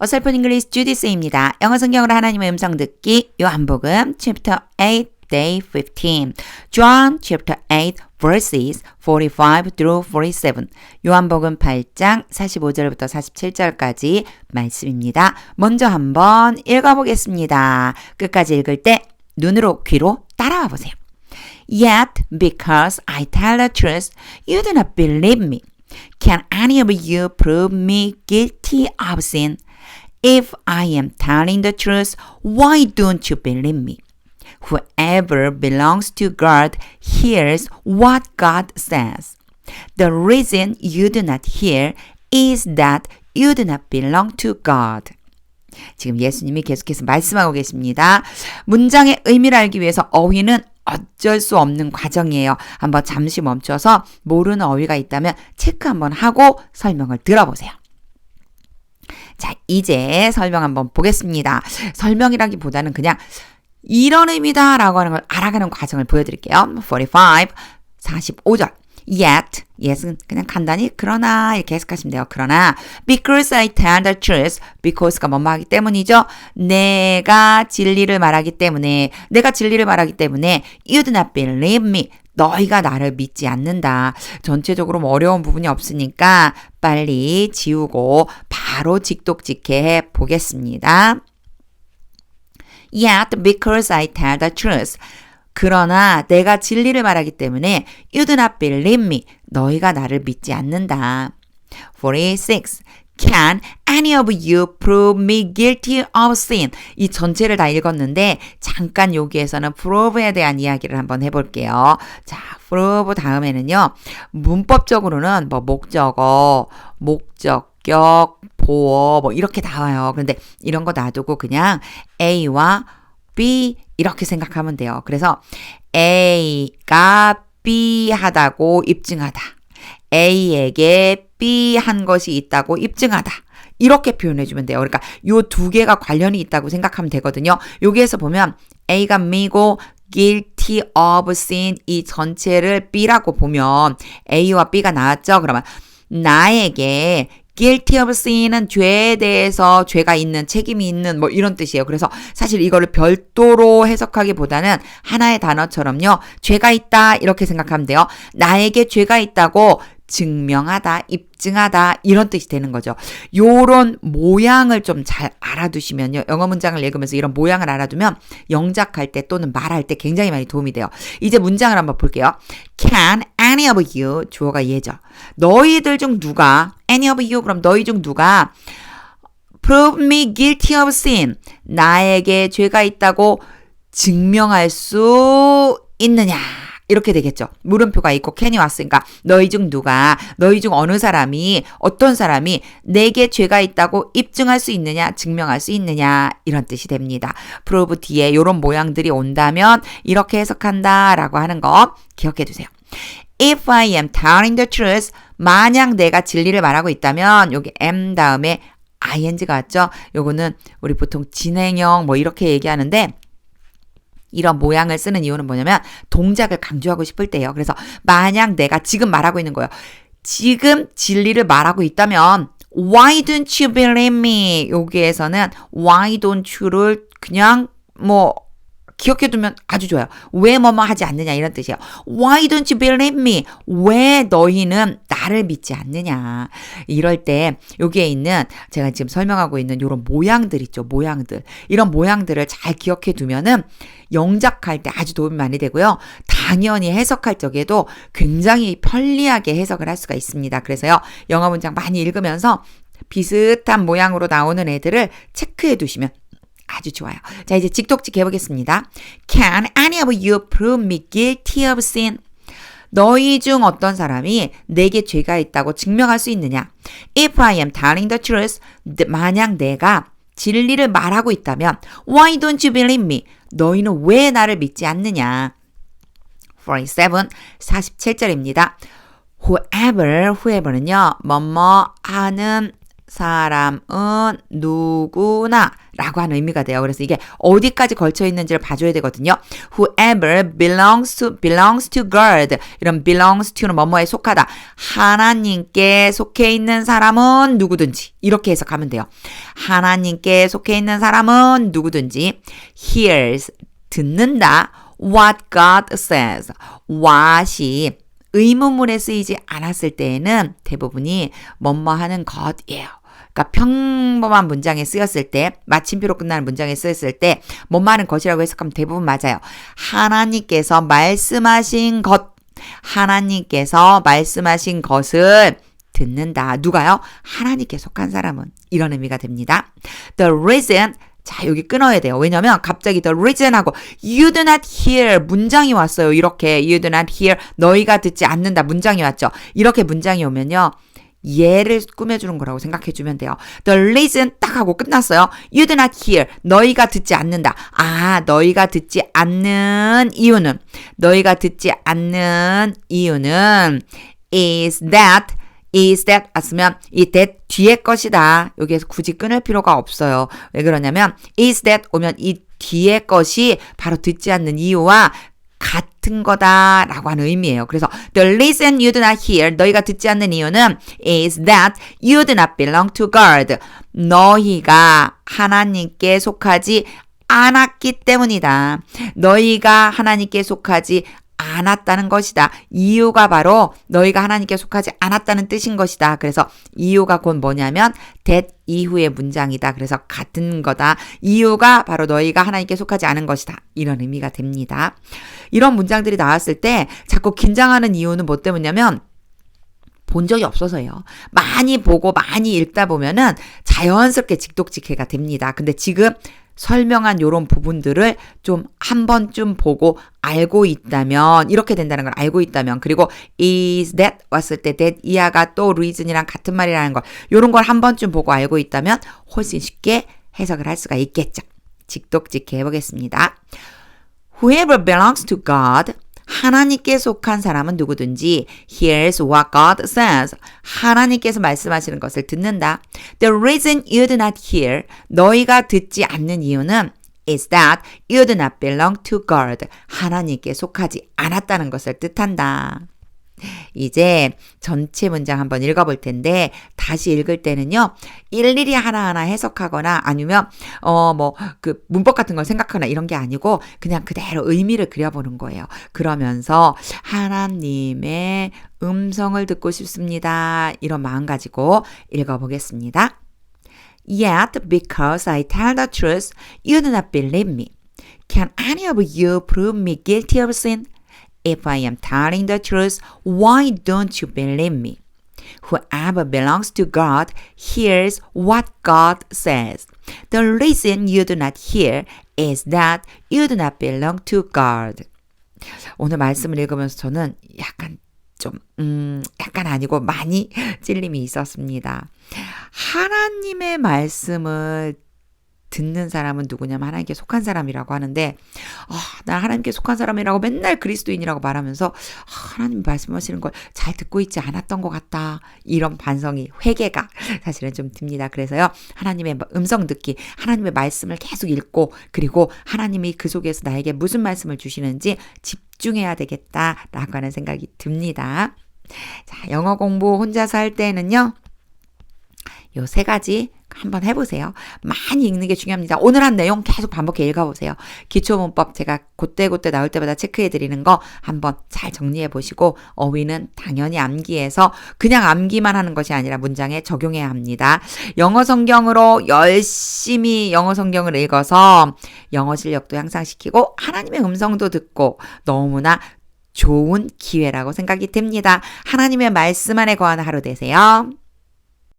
어설픈 잉글리시 주디스입니다. 영어 성경으로 하나님의 음성 듣기 요한복음 chapter 8 day 15 John chapter 8 verses 45 through 47 요한복음 8장 45절부터 47절까지 말씀입니다. 먼저 한번 읽어보겠습니다. 끝까지 읽을 때 눈으로 귀로 따라와 보세요. Yet because I tell the truth, you do not believe me. Can any of you prove me guilty of sin? If I am telling the truth, why don't you believe me? Whoever belongs to God hears what God says. The reason you do not hear is that you do not belong to God. 지금 예수님이 계속해서 말씀하고 계십니다. 문장의 의미를 알기 위해서 어휘는 어쩔 수 없는 과정이에요. 한번 잠시 멈춰서 모르는 어휘가 있다면 체크 한번 하고 설명을 들어보세요. 자, 이제 설명 한번 보겠습니다. 설명이라기보다는 그냥 이런 의미다 라고 하는 걸 알아가는 과정을 보여드릴게요. 45절. Yet, yet은 그냥 간단히 그러나 이렇게 해석하시면 돼요. 그러나 because I tell the truth, because가 뭐뭐 하기 때문이죠. 내가 진리를 말하기 때문에 you do not believe me. 너희가 나를 믿지 않는다. 전체적으로 뭐 어려운 부분이 없으니까 빨리 지우고 바로 직독직해 보겠습니다. Yet because I tell the truth. 그러나 내가 진리를 말하기 때문에 you do not believe me. 너희가 나를 믿지 않는다. 46. Can any of you prove me guilty of sin? 이 전체를 다 읽었는데 잠깐 여기에서는 prove에 대한 이야기를 한번 해볼게요. 자, prove 다음에는요. 문법적으로는 뭐 목적어, 목적격, 보어 뭐 이렇게 나와요. 그런데 이런 거 놔두고 그냥 A와 B 이렇게 생각하면 돼요. 그래서 A가 B 하다고 입증하다. A에게 B 한 것이 있다고 입증하다. 이렇게 표현해주면 돼요. 그러니까 요 두 개가 관련이 있다고 생각하면 되거든요. 여기에서 보면 A가 me고 guilty of sin 이 전체를 B라고 보면 A와 B가 나왔죠. 그러면 나에게 guilty of sin은 죄에 대해서 죄가 있는, 책임이 있는 뭐 이런 뜻이에요. 그래서 사실 이거를 별도로 해석하기보다는 하나의 단어처럼요. 죄가 있다 이렇게 생각하면 돼요. 나에게 죄가 있다고 증명하다, 입증하다 이런 뜻이 되는 거죠. 요런 모양을 좀 잘 알아두시면요. 영어 문장을 읽으면서 이런 모양을 알아두면 영작할 때 또는 말할 때 굉장히 많이 도움이 돼요. 이제 문장을 한번 볼게요. Can any of you, 주어가 예죠. 너희들 중 누가, any of you 그럼 너희 중 누가 prove me guilty of sin, 나에게 죄가 있다고 증명할 수 있느냐. 이렇게 되겠죠. 물음표가 있고 can이 왔으니까 너희 중 누가, 너희 중 어느 사람이, 어떤 사람이 내게 죄가 있다고 입증할 수 있느냐, 증명할 수 있느냐 이런 뜻이 됩니다. prove 뒤에 이런 모양들이 온다면 이렇게 해석한다 라고 하는 거 기억해 두세요. If I am telling the truth, 만약 내가 진리를 말하고 있다면 여기 am 다음에 ing가 왔죠. 요거는 우리 보통 진행형 뭐 이렇게 얘기하는데 이런 모양을 쓰는 이유는 뭐냐면 동작을 강조하고 싶을 때예요. 그래서 만약 내가 지금 말하고 있는 거예요. 지금 진리를 말하고 있다면 Why don't you believe me? 여기에서는 Why don't you를 그냥 뭐 기억해두면 아주 좋아요. 왜 뭐뭐 하지 않느냐 이런 뜻이에요. Why don't you believe me? 왜 너희는 나를 믿지 않느냐. 이럴 때 여기에 있는 제가 지금 설명하고 있는 이런 모양들 있죠. 모양들. 이런 모양들을 잘 기억해두면은 영작할 때 아주 도움이 많이 되고요. 당연히 해석할 적에도 굉장히 편리하게 해석을 할 수가 있습니다. 그래서요. 영어 문장 많이 읽으면서 비슷한 모양으로 나오는 애들을 체크해 두시면 아주 좋아요. 자, 이제 직독직 해보겠습니다. Can any of you prove me guilty of sin? 너희 중 어떤 사람이 내게 죄가 있다고 증명할 수 있느냐? If I am telling the truth, 만약 내가 진리를 말하고 있다면 Why don't you believe me? 너희는 왜 나를 믿지 않느냐? 47절입니다. whoever는요. 뭐뭐 하는 사람은 누구나 라고 하는 의미가 돼요. 그래서 이게 어디까지 걸쳐 있는지를 봐줘야 되거든요. Whoever belongs to God. 이런 belongs to는 뭐뭐에 속하다. 하나님께 속해 있는 사람은 누구든지. 이렇게 해석하면 돼요. 하나님께 속해 있는 사람은 누구든지 hears, 듣는다. What God says. what이 의문문에 쓰이지 않았을 때에는 대부분이 뭐뭐하는 것이에요. 그러니까 평범한 문장에 쓰였을 때, 마침표로 끝나는 문장에 쓰였을 때 뭐뭐하는 것이라고 해석하면 대부분 맞아요. 하나님께서 말씀하신 것, 하나님께서 말씀하신 것을 듣는다. 누가요? 하나님께 속한 사람은. 이런 의미가 됩니다. The reason, 자, 여기 끊어야 돼요. 왜냐면 갑자기 the reason 하고 you do not hear 문장이 왔어요. 이렇게 you do not hear 너희가 듣지 않는다 문장이 왔죠. 이렇게 문장이 오면요. 예를 꾸며주는 거라고 생각해주면 돼요. The reason 딱 하고 끝났어요. You do not hear 너희가 듣지 않는다. 아, 너희가 듣지 않는 이유는 is that 왔으면 이 that 뒤에 것이다. 여기에서 굳이 끊을 필요가 없어요. 왜 그러냐면 is that 오면 이 뒤에 것이 바로 듣지 않는 이유와 같은 거다라고 하는 의미예요. 그래서 the reason you do not hear 너희가 듣지 않는 이유는 is that you do not belong to God. 너희가 하나님께 속하지 않았기 때문이다. 너희가 하나님께 속하지 않았다는 것이다. 이유가 바로 너희가 하나님께 속하지 않았다는 뜻인 것이다. 그래서 이유가 곧 뭐냐면 that 이후의 문장이다. 그래서 같은 거다. 이유가 바로 너희가 하나님께 속하지 않은 것이다. 이런 의미가 됩니다. 이런 문장들이 나왔을 때 자꾸 긴장하는 이유는 뭐 때문이냐면 본 적이 없어서요. 많이 보고 많이 읽다 보면은 자연스럽게 직독직해가 됩니다. 근데 지금 설명한 요런 부분들을 좀 한 번쯤 보고 알고 있다면 이렇게 된다는 걸 알고 있다면 그리고 is that 왔을 때 that 이하가 또 reason이랑 같은 말이라는 걸 요런 걸 한 번쯤 보고 알고 있다면 훨씬 쉽게 해석을 할 수가 있겠죠. 직독직해 해보겠습니다. Whoever belongs to God 하나님께 속한 사람은 누구든지 hears what God says. 하나님께서 말씀하시는 것을 듣는다. The reason you do not hear, 너희가 듣지 않는 이유는 is that you do not belong to God. 하나님께 속하지 않았다는 것을 뜻한다. 이제 전체 문장 한번 읽어볼 텐데 다시 읽을 때는요. 일일이 하나하나 해석하거나 아니면 그 문법 같은 걸 생각하거나 이런 게 아니고 그냥 그대로 의미를 그려보는 거예요. 그러면서 하나님의 음성을 듣고 싶습니다. 이런 마음 가지고 읽어보겠습니다. Yet because I tell the truth, you do not believe me. Can any of you prove me guilty of sin? If I am telling the truth, why don't you believe me? Whoever belongs to God hears what God says. The reason you do not hear is that you do not belong to God. 오늘 말씀을 읽으면서 저는 약간 아니고 많이 찔림이 있었습니다. 하나님의 말씀을 듣는 사람은 누구냐면 하나님께 속한 사람이라고 하는데 난 하나님께 속한 사람이라고 맨날 그리스도인이라고 말하면서 하나님 말씀하시는 걸 잘 듣고 있지 않았던 것 같다. 이런 반성이 회개가 사실은 좀 듭니다. 그래서요. 하나님의 음성 듣기, 하나님의 말씀을 계속 읽고 그리고 하나님이 그 속에서 나에게 무슨 말씀을 주시는지 집중해야 되겠다라고 하는 생각이 듭니다. 자, 영어 공부 혼자서 할 때는요. 요 3가지 한번 해보세요. 많이 읽는 게 중요합니다. 오늘 한 내용 계속 반복해 읽어보세요. 기초문법 제가 그때 나올 때마다 체크해드리는 거 한번 잘 정리해보시고 어휘는 당연히 암기해서 그냥 암기만 하는 것이 아니라 문장에 적용해야 합니다. 영어 성경으로 열심히 영어 성경을 읽어서 영어 실력도 향상시키고 하나님의 음성도 듣고 너무나 좋은 기회라고 생각이 됩니다. 하나님의 말씀 안에 거하는 하루 되세요.